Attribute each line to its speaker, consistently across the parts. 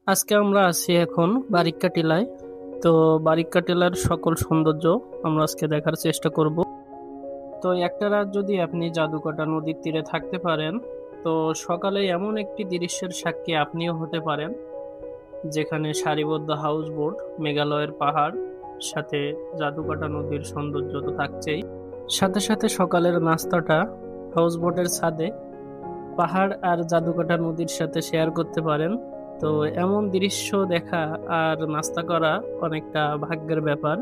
Speaker 1: আজকে আমরা আছি এখন বারিক্কা টিলায়। তো বারিক্কা টিলার সকল সৌন্দর্য আমরা আজকে দেখার চেষ্টা করব। তো একটা রাত যদি আপনি জাদুকাটা নদীর তীরে থাকতে পারেন, তো সকালে এমন একটি দৃশ্যের সাক্ষী আপনিও হতে পারেন, যেখানে সারিবদ্ধ হাউস বোট, মেঘালয়ের পাহাড়, সাথে জাদুকাটা নদীর সৌন্দর্য তো থাকছেই, সাথে সাথে সকালের নাস্তাটা হাউস বোটের ছাদে পাহাড় আর জাদুকাটা নদীর সাথে শেয়ার করতে পারেন। তো এমন দৃশ্য দেখা আর নাস্তা করা অনেকটা ভাগ্যের ব্যাপার।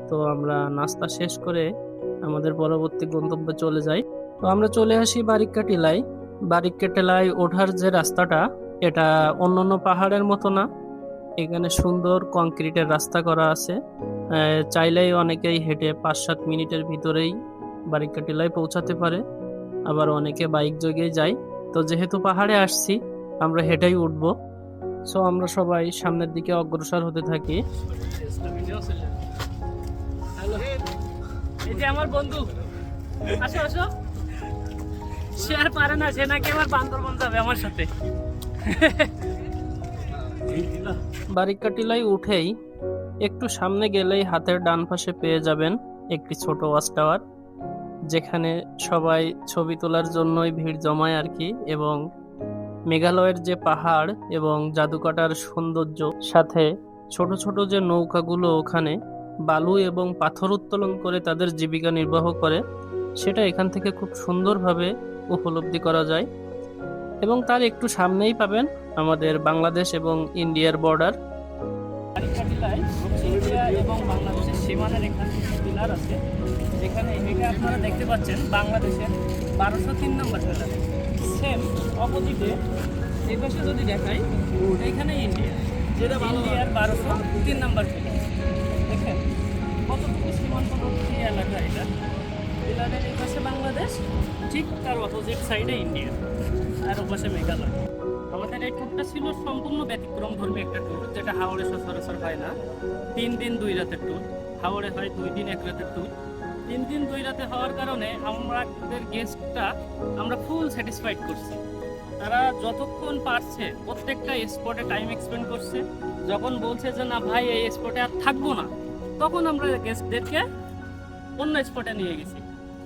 Speaker 1: তো আমরা নাস্তা শেষ করে আমাদের পরবর্তী গন্তব্যে চলে যাই। তো আমরা চলে আসি বারিক্কা টিলায়। বারিক্কা টিলায় ওঠার যে রাস্তাটা, এটা অন্যান্য পাহাড়ের মতো না। এখানে সুন্দর কংক্রিটের রাস্তা করা আছে। চাইলেই অনেকেই হেঁটে 5-7 মিনিটের ভিতরেই বারিক্কা টিলায় পৌঁছাতে পারে, আবার অনেকে বাইক যোগে যায়। তো যেহেতু পাহাড়ে আসছি, আমরা হেঁটেই উঠবো। সো আমরা সবাই সামনের দিকে অগ্রসর হতে থাকি।
Speaker 2: এই যে আমার বন্ধু, আসো আসো। সে আর পারে না, সে নাকি আবার বান্দরবন যাবে আমার সাথে।
Speaker 1: বারিক্কা টিলায় উঠেই একটু সামনে গেলেই হাতের ডান পাশে পেয়ে যাবেন একটি ছোট ওয়াচ টাওয়ার, যেখানে সবাই ছবি তোলার জন্যই ভিড় জমায় আর কি। এবং মেঘালয়ের যে পাহাড় এবং জাদুকাটার সৌন্দর্য, সাথে ছোট ছোট যে নৌকাগুলো ওখানে বালু এবং পাথর উত্তোলন করে তাদের জীবিকা নির্বাহ করে, সেটা এখান থেকে খুব সুন্দরভাবে উপলব্ধি করা যায়। এবং তার একটু সামনেই পাবেন আমাদের বাংলাদেশ এবং ইন্ডিয়ার বর্ডার।
Speaker 2: বারিক্কা টিলায় ইন্ডিয়া এবং বাংলাদেশের সীমানার এখানে পিলার আছে, যেখানে এটা আপনারা দেখতে পাচ্ছেন বাংলাদেশের 1203 নম্বর পিলার। সেম অপোজিটে এই পাশে যদি দেখাই, এইখানে ইন্ডিয়া, যেটা ইন্ডিয়ার 1203 নম্বর পিলার। দেখেন কতটুকু সীমান্তবর্তী এলাকা এটা। পিলারের এই পাশে বাংলাদেশ, ঠিক তার অপোজিট সাইডে ইন্ডিয়া, আর ওপাশে মেঘালয়। আমাদের এই ট্যুরটা ছিল সম্পূর্ণ ব্যতিক্রম ধর্মী একটা ট্যুর, যেটা হাওড়ে সচরাচর হয় না। 3 দিন 2 রাতের ট্যুর, হাওড়ে হয় 2 দিন 1 রাতের ট্যুর। 3 দিন 2 রাতে হওয়ার কারণে আমাদের গেস্টটা আমরা ফুল স্যাটিসফাইড করছি। তারা যতক্ষণ পারছে প্রত্যেকটা স্পটে টাইম এক্সপেন্ড করছে। যখন বলছে যে না ভাই এই স্পটে আর থাকবো না, তখন আমরা গেস্টদেরকে অন্য স্পটে নিয়ে গেছি।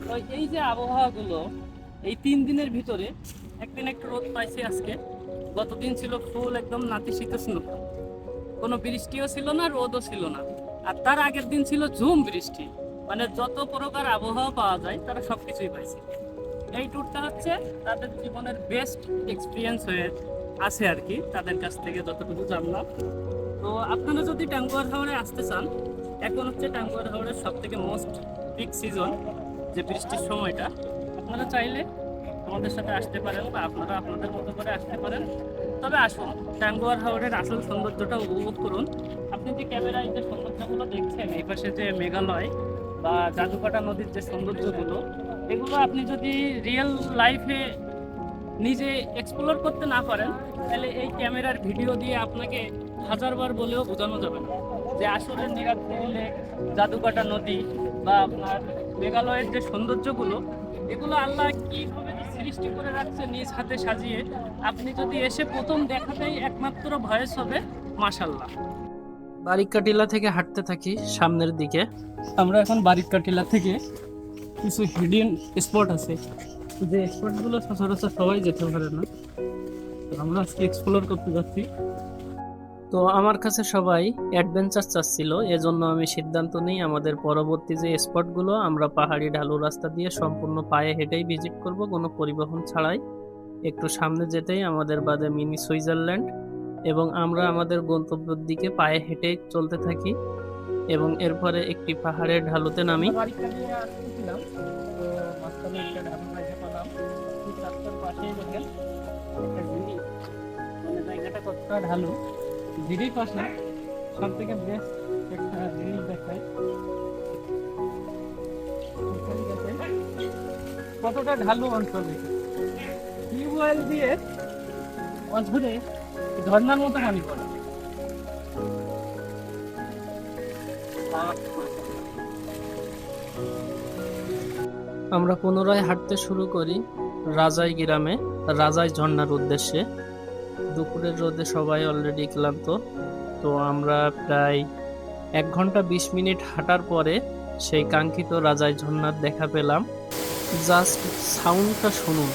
Speaker 2: তো এই যে আবহাওয়াগুলো এই 3 দিনের ভিতরে, একদিন একটু রোদ পাইছে আজকে, গতদিন ছিল ফুল একদম নাতিশীতোষ্ণ, কোনো বৃষ্টিও ছিল না, রোদও ছিল না। আর তার আগের দিন ছিল ঝুম বৃষ্টি। মানে যত প্রকার আবহাওয়া পাওয়া যায় তারা সবকিছুই পাইছে। এই ট্যুরটা হচ্ছে তাদের জীবনের বেস্ট এক্সপিরিয়েন্স হয়ে আছে আর কি, তাদের কাছ থেকে যতটুকু জানলাম। তো আপনারা যদি টাঙ্গুয়ার হাওরে আসতে চান, এখন হচ্ছে টাঙ্গুয়ার হাওরের সব থেকে মোস্ট পিক সিজন, যে বৃষ্টির সময়টা। আপনারা চাইলে আমাদের সাথে আসতে পারেন বা আপনারা আপনাদের মতো করে আসতে পারেন। তবে আসুন, টাঙ্গুয়ার হাওরের আসল সৌন্দর্যটা উপভোগ করুন। আপনি যে ক্যামেরায় যে সৌন্দর্যগুলো দেখছেন, এই পাশে যে মেঘালয় বা জাদুকাটা নদীর যে সৌন্দর্যগুলো, এগুলো আপনি যদি রিয়েল লাইফে নিজে এক্সপ্লোর করতে না পারেন, তাহলে এই ক্যামেরার ভিডিও দিয়ে আপনাকে হাজারবার বলেও বোঝানো যাবে না যে আসলে নীলাদ্রি লেক, জাদুকাটা নদী বা আপনার মেঘালয়ের যে সৌন্দর্যগুলো, এগুলো আল্লাহ কীভাবে যে সৃষ্টি করে রাখছে নিজ হাতে সাজিয়ে। আপনি যদি এসে প্রথম দেখাতেই একমাত্র ভয়েস হবে মাশাল্লাহ।
Speaker 1: বারিক্কা টিলা থেকে হাঁটতে থাকি সামনের দিকে। আমরা এখন বারিক্কা টিলা থেকে কিছু হিডেন স্পট আছে, যে স্পটগুলো সচরাচর সবাই যেতে পারে না, তো আমরা আজকে এক্সপ্লোর করতে যাচ্ছি। তো আমার কাছে সবাই অ্যাডভেঞ্চার চাচ্ছিল, এজন্য আমি সিদ্ধান্ত নিই আমাদের পরবর্তী যে স্পটগুলো আমরা পাহাড়ি ঢালু রাস্তা দিয়ে সম্পূর্ণ পায়ে হেঁটেই ভিজিট করব, কোনো পরিবহন ছাড়াই। একটু সামনে যেতেই আমাদের বাদে মিনি সুইজারল্যান্ড, এবং আমরা আমাদের গন্তব্যের দিকে পায়ে হেঁটেই চলতে থাকি এবং এরপরে একটি পাহাড়ের ঢালুতে নামি।
Speaker 2: বারিক্কা নিয়ে আসছিলাম, তো মাঝখানে একটা ঢালু পাইতে পেলাম। ঠিক রাস্তার পাশেই দেখেন একটা ঝিরি, মানে জায়গাটা কতটা ঢালু, ঝিরির পাশে সব থেকে বেস্ট একটা জিনিস দেখায়। কতটা ঢালু অঞ্চলে টিউবওয়েল দিয়ে অঝরে ঝর্ণার মতো পানি পড়ে।
Speaker 1: আমরা পুনরায় হাঁটতে শুরু করি রাজাই গ্রামে, রাজাই ঝর্ণার উদ্দেশ্যে। দুপুরের রোদে সবাই অলরেডি ক্লান্ত। তো আমরা প্রায় 1 ঘন্টা 20 মিনিট হাঁটার পরে সেই কাঙ্ক্ষিত রাজাই ঝর্ণার দেখা পেলাম। জাস্ট সাউন্ডটা শুনুন।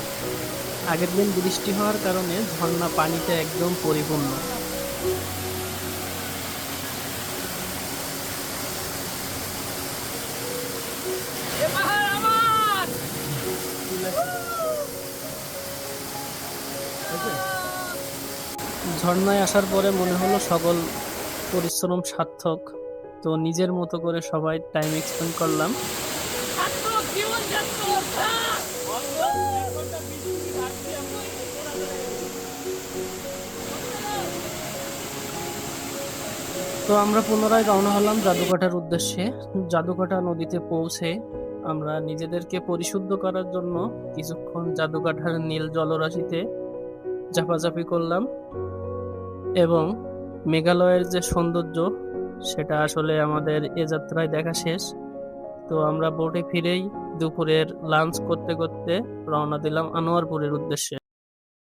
Speaker 1: আগের দিন বৃষ্টি হওয়ার কারণে ঝর্ণা পানিতে একদম পরিপূর্ণ। ঝর্ণায় আসার পরে মনে হলো সকল পরিশ্রম সার্থক। তো নিজের মতো করে সবাই টাইম এক্সপেন্ড করলাম। তো আমরা পুনরায় রওনা হলাম জাদুকাটার উদ্দেশ্যে। জাদুকাটা নদীতে পৌঁছে আমরা নিজেদেরকে পরিশুদ্ধ করার জন্য কিছুক্ষণ জাদুকাটার নীল জলরাশিতে ঝাপাঝাপি করলাম এবং মেঘালয়ের যে সৌন্দর্য সেটা আসলে আমাদের এ যাত্রায় দেখা শেষ। তো আমরা বোটে ফিরেই দুপুরের লাঞ্চ করতে করতে রওনা দিলাম আনোয়ারপুরের উদ্দেশ্যে।